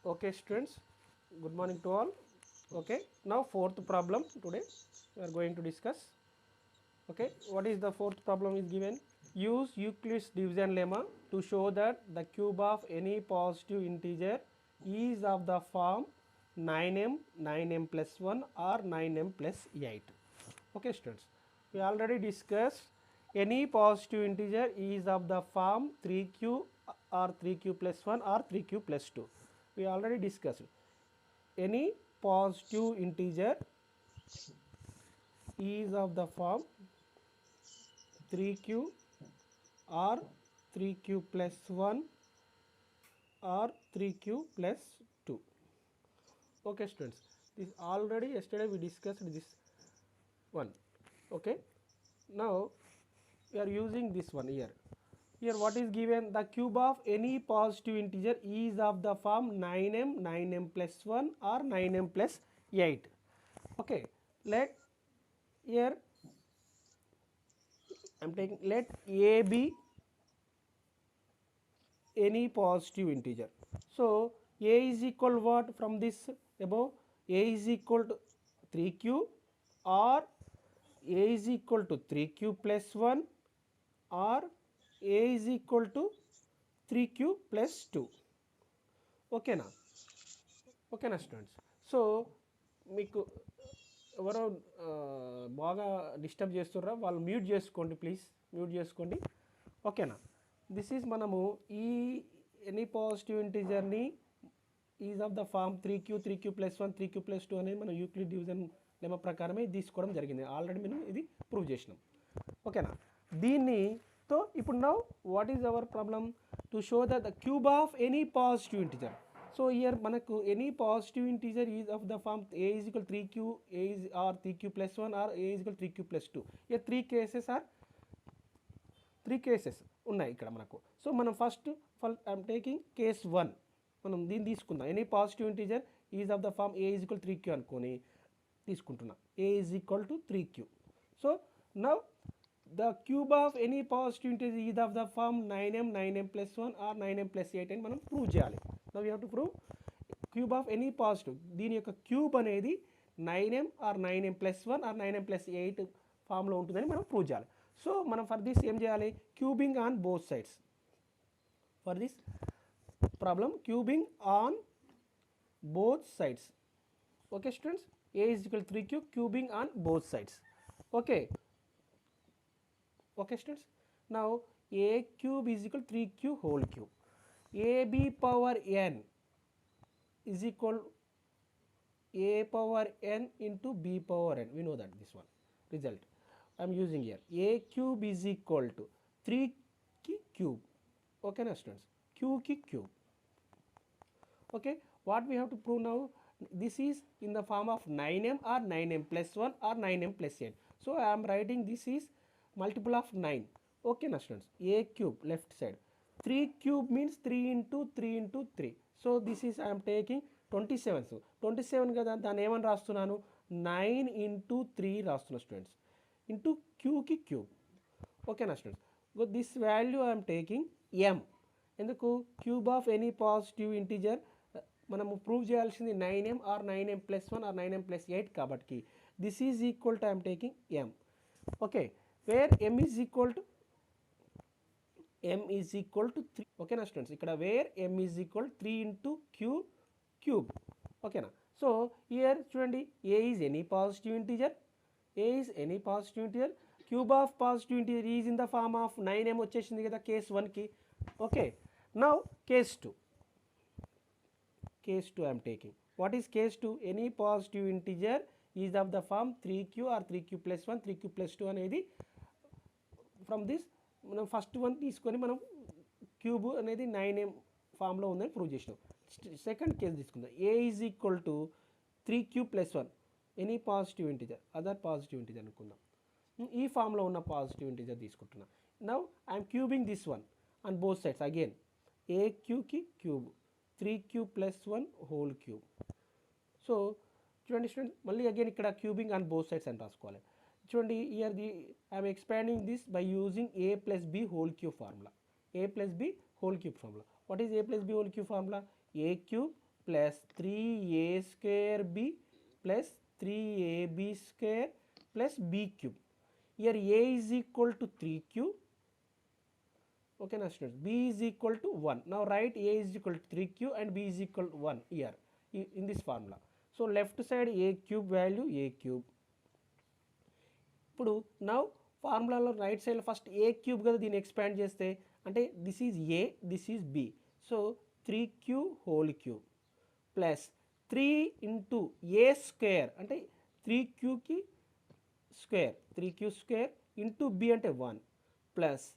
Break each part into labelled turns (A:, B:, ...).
A: Okay, students, good morning to all. Okay, now fourth problem today we are going to discuss. Okay, what is the fourth problem is given? Use Euclid's division lemma to show that the cube of any positive integer is of the form 9m, 9m plus 1 or 9m plus 8. Okay, students, we already discussed any positive integer is of the form 3q or 3q plus 1 or 3q plus 2. We already discussed any positive integer is of the form 3q or 3q plus 1 or 3q plus 2. Okay, students, this already yesterday we discussed this one. Okay, now we are using this one here. Here what is given? The cube of any positive integer is of the form 9m, 9m plus 1 or 9m plus 8. Okay, let here I am taking, let a be any positive integer. So a is equal what from this above? A is equal to 3q or a is equal to 3q plus 1 or a is equal to 3q plus 2. ఓకేనా ఓకేనా students. So మీకు ఎవరో బాగా disturb చేస్తున్నారా, వాళ్ళు mute చేసుకోండి please, mute చేసుకోండి. ఓకేనా. దిస్ ఈజ్ మనము ఈ ఎనీ పాజిటివ్ ఇంటీజర్ని is of the form 3q plus 1 3q plus 2 అనేది మనం యూక్లిడ్ డివిజన్ లెమ్మ ప్రకారమే తీసుకోవడం జరిగింది. ఆల్రెడీ మేము ఇది ప్రూవ్ చేసినాం. ఓకేనా. దీనితో ఇప్పుడు now what is our problem? To show the cube of any positive integer. So here మనకు any positive integer is of the form a is equal 3q, a is or 3q plus 1 or a is equal 3q plus 2. Year three cases ఉన్నాయి ఇక్కడ మనకు. So మనం first I'm taking case 1. మనం దీన్ని తీసుకుందాం. Any positive integer is of the form a is equal 3q అనుకొని తీసుకుంటున్నా. a is equal to 3q. So now the cube of any positive integer is of the form 9m, 9m plus 1 or 9m plus 8 అని మనం prove చేయాలి. now we have to prove cube of any positive. దీని యొక్క cube అనేది 9m or 9m plus 1 or 9m plus 8 ఫామ్లో ఉంటుందని మనం prove చేయాలి. సో మనం ఫర్ దిస్ ఏం చేయాలి? Cubing on both sides. For this problem cubing on both sides. Okay students, a is equal to 3q, cubing on both sides. Okay students, now a cube is equal to 3q whole cube. ab power n is equal a power n into b power n. We know that this one result I am using here. A cube is equal to 3 cube. Okay na students, q ki cube. Okay, what we have to prove now? This is in the form of 9m or 9m plus 1 or 9m plus 8. So I am writing this is multiple of 9. Okay na students, a cube left side, 3 cube means 3 into 3 into 3. So this is I am taking 27. So 27 కదా, దాన్ని ఏమని రాస్తున్నాను? 9 into 3 రాస్తున్నా students, into క్యూకి cube. ఓకేనా students. This value I'm taking m. ఎందుకు? Cube of any positive integer మనము prove చేయాల్సింది 9m or 9m plus 1 or 9m plus 8 కాబట్టి this is equal to I'm taking m. Okay, where m is equal to 3. ఓకేనా students, ఇక్కడ where m is equal 3 into cube. ఓకేనా. So here చూడండి, a is any positive integer, cube of positive integer is in the form of 9m వచ్చేసింది కదా case 1కి. Okay, now case 2 I am taking. What is case 2? Any positive integer is of the form 3q or 3q plus 1 3q plus 2 అనేది from this మనం first one తీసుకొని మనం cube అనేది 9m ఫామ్లో ఉందని ప్రూవ్ చేసినాం. సెకండ్ కేసు తీసుకుందాం. a is equal to 3q plus 1 any positive integer, other positive integer అనుకుందాం. ఈ ఫామ్లో ఉన్న పాజిటివ్ ఇంటీజర్ తీసుకుంటున్నా. Now I'm cubing this one on both sides. Again A క్యూకి cube, 3q plus 1 whole cube. So చూడండి student, మళ్ళీ again ఇక్కడ cubing on both sides అని రాసుకోవాలి. చూడండి, year I'm expanding this by using a plus b whole cube formula. a plus b whole cube formula. What is a plus b whole cube formula? a cube plus 3a square b plus 3ab square plus b cube. Here a is equal to 3q. Okay now students, b is equal to 1. Now write a is equal to 3q and b is equal to 1 here in this formula. So left side a cube value a cube. ఇప్పుడు now ఫార్ములాలో right సైడ్లో first A cube కదా, దీన్ని expand చేస్తే అంటే this is A, this is B. So 3q whole cube plus 3 into A square అంటే 3qకి square, 3q square into B అంటే 1 ప్లస్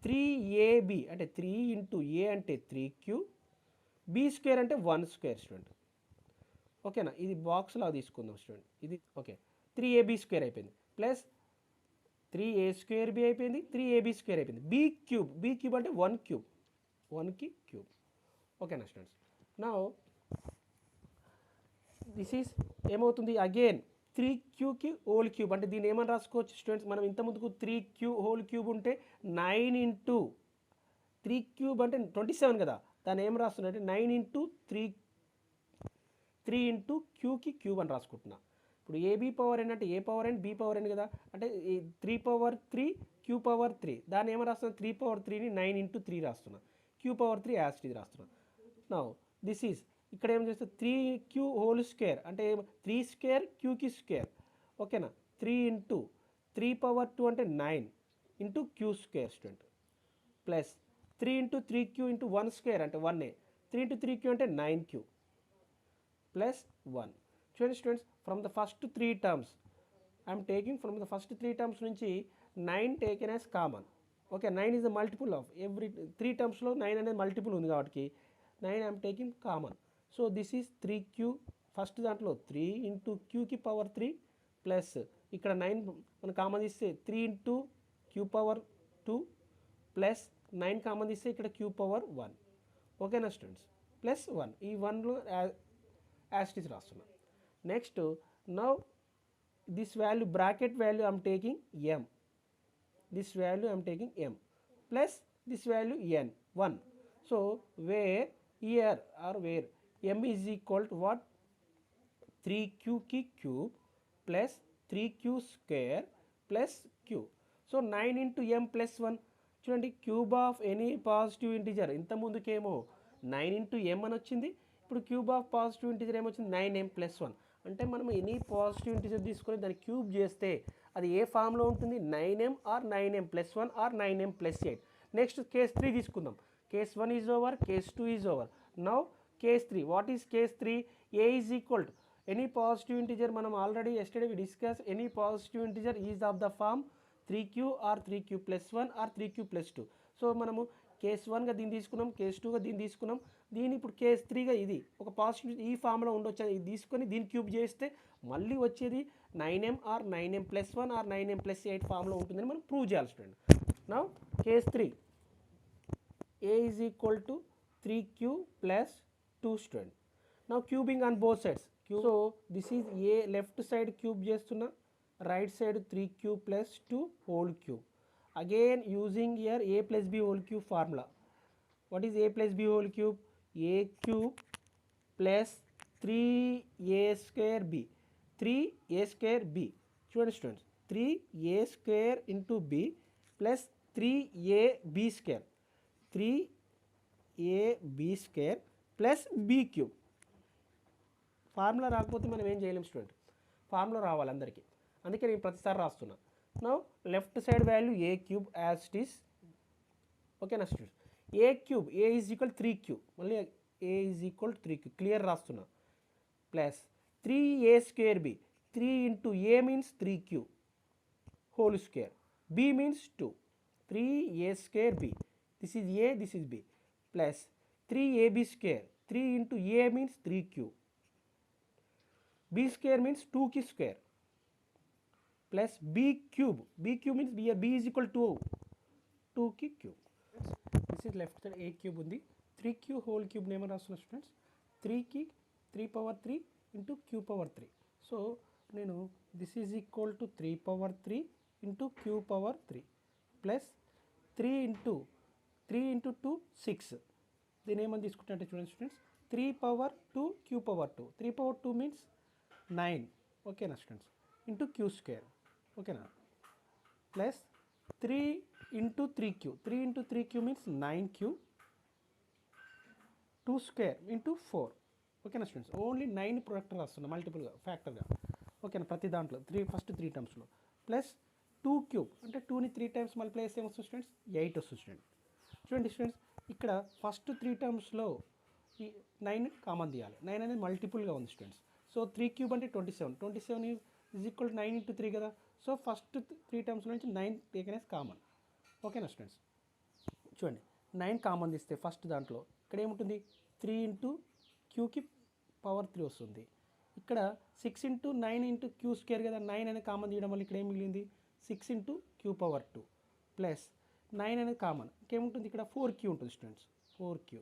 A: 3ab అంటే 3 ఇంటూ ఏ అంటే 3q, బి స్క్వేర్ అంటే 1 స్క్వేర్ స్టూడెంట్. ఓకేనా, ఇది బాక్స్లో తీసుకుందాం స్టూడెంట్. ఇది ఓకే, 3ab స్క్వేర్ అయిపోయింది ప్లస్ 3a స్క్వేర్ బి అయిపోయింది, 3ab స్క్వేర్ అయిపోయింది. బి క్యూబ్, బి క్యూబ్ అంటే 1 క్యూబ్, 1కి క్యూబ్. ఓకేనా స్టూడెంట్స్, నా దిస్ ఈజ్ ఏమవుతుంది అగైన్ 3qకి హోల్ క్యూబ్ అంటే దీన్ని ఏమని రాసుకోవచ్చు స్టూడెంట్స్, మనం ఇంతకుముందుకు 3q హోల్ క్యూబ్ ఉంటే 9 ఇంటూ 3 క్యూబ్ అంటే 27 కదా, దాన్ని ఏం రాస్తున్నా అంటే 9 ఇంటూ 3 ఇంటూ క్యూకి క్యూబ్ అని రాసుకుంటున్నా. ఇప్పుడు ఏబీ పవర్ ఎన్ అంటే ఏ పవర్ ఎన్ బి పవర్ ఎన్ కదా, అంటే 3 పవర్ 3 క్యూ పవర్ 3, దాన్ని ఏమో రాస్తున్నా 3 పవర్ 3ని 9 ఇంటూ 3 రాస్తున్నా, క్యూ పవర్ 3 యాజ్ ఇది రాస్తున్నా. నౌ దిస్ ఈజ్ ఇక్కడ ఏం చేస్తే 3q హోల్ స్క్వేర్ అంటే 3 స్క్వేర్ క్యూకి స్క్వేర్. ఓకేనా, 3 ఇంటూ 3 పవర్ 2 అంటే 9 into q square student plus 3 into 3q into 1 square అంటే 1a, 3 ఇంటూ 3q అంటే 9q ప్లస్ 1. చూడండి students, from the first 3 terms I'm taking from the first 3 terms నుంచి 9 taken as common. Okay, 9 is the multiple of every 3 టర్మ్స్లో 9 అనేది multiple ఉంది కాబట్టి 9 I'm taking common. So this is 3q, first దాంట్లో 3 into క్యూకి power 3 plus ఇక్కడ 9 మనం common తీస్తే 3 into q power 2 plus 9 common తీస్తే ఇక్కడ క్యూ పవర్ 1. ఓకేనా స్టూడెంట్స్, ప్లస్ 1, ఈ 1లో యాస్టిస్ రాస్తున్నా. Next now this value bracket value I'm taking m, this value I am taking m plus this value n 1. So where here or where m is equal to what, 3q ki cube plus 3q square plus q. So 9 into m plus 1. చూడండి, cube of any positive integer ఇంత ముందుకేమో 9 into m అని వచ్చింది, ఇప్పుడు cube of positive integer ఏమొచ్చింది 9m plus 1. అంటే మనం any positive integer తీసుకొని దాన్ని క్యూబ్ చేస్తే అది ఏ ఫామ్లో ఉంటుంది, 9m or 9m plus 1 or 9m plus 8. Next case 3 తీసుకుందాం. Case 1 is over, case 2 is over. Now case 3, what is case 3? A is equal to any positive integer, మనం already yesterday we discuss any positive integer is of the form 3q or 3q plus 1 or 3q plus 2. So మనము case 1గా దీన్ని తీసుకున్నాం, case 2గా దీన్ని తీసుకున్నాం, దీన్ని ఇప్పుడు case 3గా ఇది ఒక పాజిటివ్ ఈ ఫామ్లో ఉండొచ్చు, ఇది తీసుకొని దీన్ని క్యూబ్ చేస్తే మళ్ళీ వచ్చేది 9m or 9m plus 1 or 9m plus 8 ఫామ్లో ఉంటుందని మనం ప్రూవ్ చేయాలి student. Now case 3, a is equal to 3q plus 2 student. Now cubing on both sides. So this is A left side cube చేస్తున్నా, right side 3q plus 2 whole cube. Again using here a plus b whole cube formula. What is a plus b whole cube? A cube plus 3a square b. 3a square b. Students, 3a square into b plus 3ab square. 3ab square plus b cube. Formula రాకపోతే మనం ఏం చేయలేం student, formula రావాలి అందరికీ, అందుకే నేను ప్రతిసారి రాస్తున్నా. Now left side value a cube as it is. Okay na students, a cube, a is equal 3q, మళ్ళీ a is equal 3q clear రాస్తున్నా, plus 3a square b. 3 into a means 3q whole square, b means 2, 3a square b, this is a, this is b, plus 3ab square. 3 into a means 3q, b square means 2q square plus b cube. B cube means b is equal to 2q cube. This is left side a cube undi, 3q whole cube name rastunna students, 3కి 3 power 3 into q power 3. So నేను this is equal to 3 power 3 into q power 3 plus 3 into 2 6. దీని ఏమని తీసుకుంటే చూడండి students, 3 power 2 q power 2. 3 power 2 means 9. Okay na students, into q square. Okay na, plus 3 into 3q. 3 into 3q means 9q. 2 square into 4. ఓకేనా students, only 9 product రాస్తున్నా మల్టిపుల్గా ఫ్యాక్టర్గా. ఓకేనా, ప్రతి దాంట్లో first three టర్మ్స్లో plus 2 cube అంటే 2ని 3 టైమ్స్ మల్టిప్లై చేస్తే ఏమొస్తుంది students, 8 వస్తుంది స్టూడెంట్. చూడండి స్టూడెంట్స్, ఇక్కడ ఫస్ట్ 3 టర్మ్స్లో ఈ 9 కామన్ తీయాలి. 9 అనేది మల్టిపుల్గా ఉంది స్టూడెంట్స్. సో 3 క్యూబ్ అంటే 27. 27 ఈజ్ ఈక్వల్ 9 into 3 కదా. సో ఫస్ట్ 3 టర్మ్స్ నుంచి 9 టేకెన్ యాస్ కామన్. ఓకేనా స్టూడెంట్స్, చూడండి 9 కామన్ తీస్తే ఫస్ట్ దాంట్లో ఇక్కడ ఏముంటుంది, 3 into క్యూకి పవర్ 3 వస్తుంది. ఇక్కడ 6 into 9 into క్యూ స్క్వేర్ కదా. 9 అనేది కామన్ తీయడం వల్ల ఇక్కడ ఏం మిగిలింది, 6 into క్యూ పవర్ 2 ప్లస్ 9 అనేది కామన్. ఇంకేముంటుంది ఇక్కడ 4q ఉంటుంది students. 4q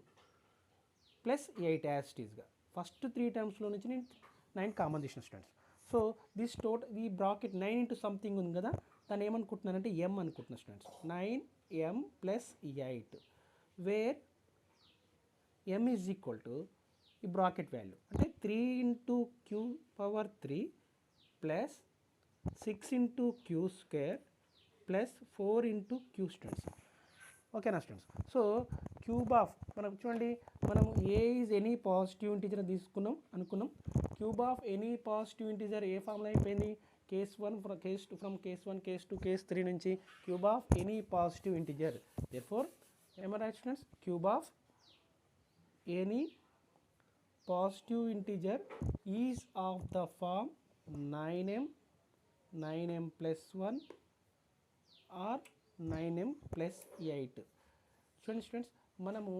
A: plus 8 as it ఈస్గా. ఫస్ట్ 3 టర్మ్స్లో నుంచి నేను 9 కామన్ తీసిన స్టూడెంట్స్. సో దిస్ ఈ బ్రాకెట్ 9 into సంథింగ్ ఉంది కదా, దాన్ని ఏమనుకుంటున్నానంటే m అనుకుంటున్నాను students. 9m plus 8 where m is equal to ఈ బ్రాకెట్ వాల్యూ అంటే 3 into q power 3 plus 6 into q square plus 4 into q students. ఓకేనా స్టూడెంట్స్, సో క్యూబ్ ఆఫ్ మనం చూడండి, మనం ఏ ఈజ్ ఎనీ పాజిటివ్ ఇంటీజర్ తీసుకున్నాం అనుకున్నాం. Cube of any positive integer A formula అయిపోయింది, case 1 from case 1 case 2 case 3 నుంచి cube of any positive integer. Therefore ఏమన్నా right students, cube of any positive integer is of the form 9m plus 1 or 9m plus 8. చూడండి students, మనము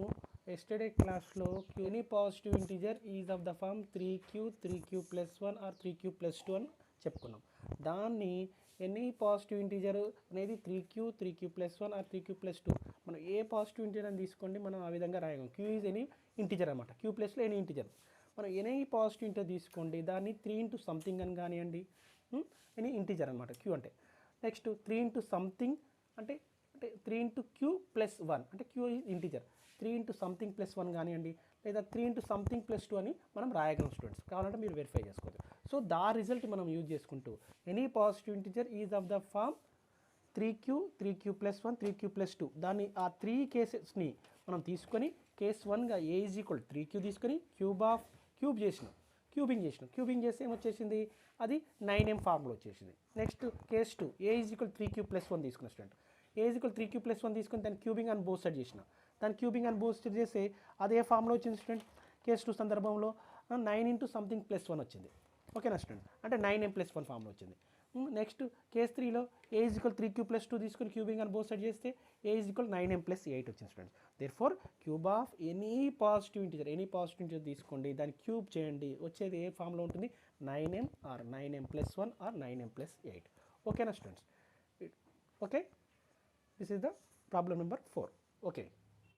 A: yesterday క్లాస్లో any positive integer is of the form 3q plus 1 or 3q plus 2 అని చెప్పుకున్నాం. దాన్ని any positive integer అనేది 3q plus 1 or 3q plus 2, మనం ఏ positive integer అని తీసుకోండి మనం ఆ విధంగా రాయగలం. q ఈజ్ ఎనీ ఇంటీజర్ అనమాట. q ప్లస్లో ఎనీ ఇంటీజర్, మనం ఎనీ పాజిటివ్ ఇంటీజర్ తీసుకోండి, దాన్ని 3 into సంథింగ్ అని కానివ్వండి, ఎనీ ఇంటీజర్ అనమాట q అంటే. నెక్స్ట్ 3 into సంథింగ్ అంటే 3 into q plus 1 అంటే q is integer. 3 into something plus 1 కానివ్వండి, లేదా 3 into సంథింగ్ ప్లస్ 2 అని మనం రాయగలం స్టూడెంట్స్. కావాలంటే మీరు వెరిఫై చేసుకోవచ్చు. సో దా రిజల్ట్ మనం యూజ్ చేసుకుంటూ any positive integer is of the form 3q plus 1 3q plus 2, దాన్ని ఆ 3 కేసెస్ని మనం తీసుకొని కేస్ 1గా ఏ ఈజ్ ఈక్వల్ 3q తీసుకొని క్యూబింగ్ చేస్తే ఏమొచ్చేసింది, అది 9m ఫార్ములా వచ్చేసింది. Next case 2 A is equal 3q plus 1 తీసుకున్న student. A is equal 3q plus 1 తీసుకొని దాన్ని క్యూబింగ్ అని బోత్ సైడ్ చేసిన. దాన్ని క్యూబింగ్ అని బోత్ సైడ్ చేస్తే అదే ఫార్ములా వచ్చింది స్టూడెంట్. కేస్ 2 సందర్భంలో 9 into సంథింగ్ ప్లస్ 1 వచ్చింది. ఓకేనా స్టూడెంట్, అంటే 9m plus 1 ఫార్ములా వచ్చింది. నెక్స్ట్ కేస్ 3లో A is equal 3q plus 2 తీసుకొని క్యూబింగ్ అని బోత్ సైడ్ చేస్తే ఏ ఈజ్ ఈక్వల్ 9m plus 8 వచ్చింది students. Therefore cube of any positive integer తీసుకోండి, దాన్ని క్యూబ్ చేయండి, వచ్చేది ఏ ఫామ్లో ఉంటుంది, 9m or 9m plus 1 or 9m plus 8. ఓకేనా students, okay, this is the problem number 4. Okay.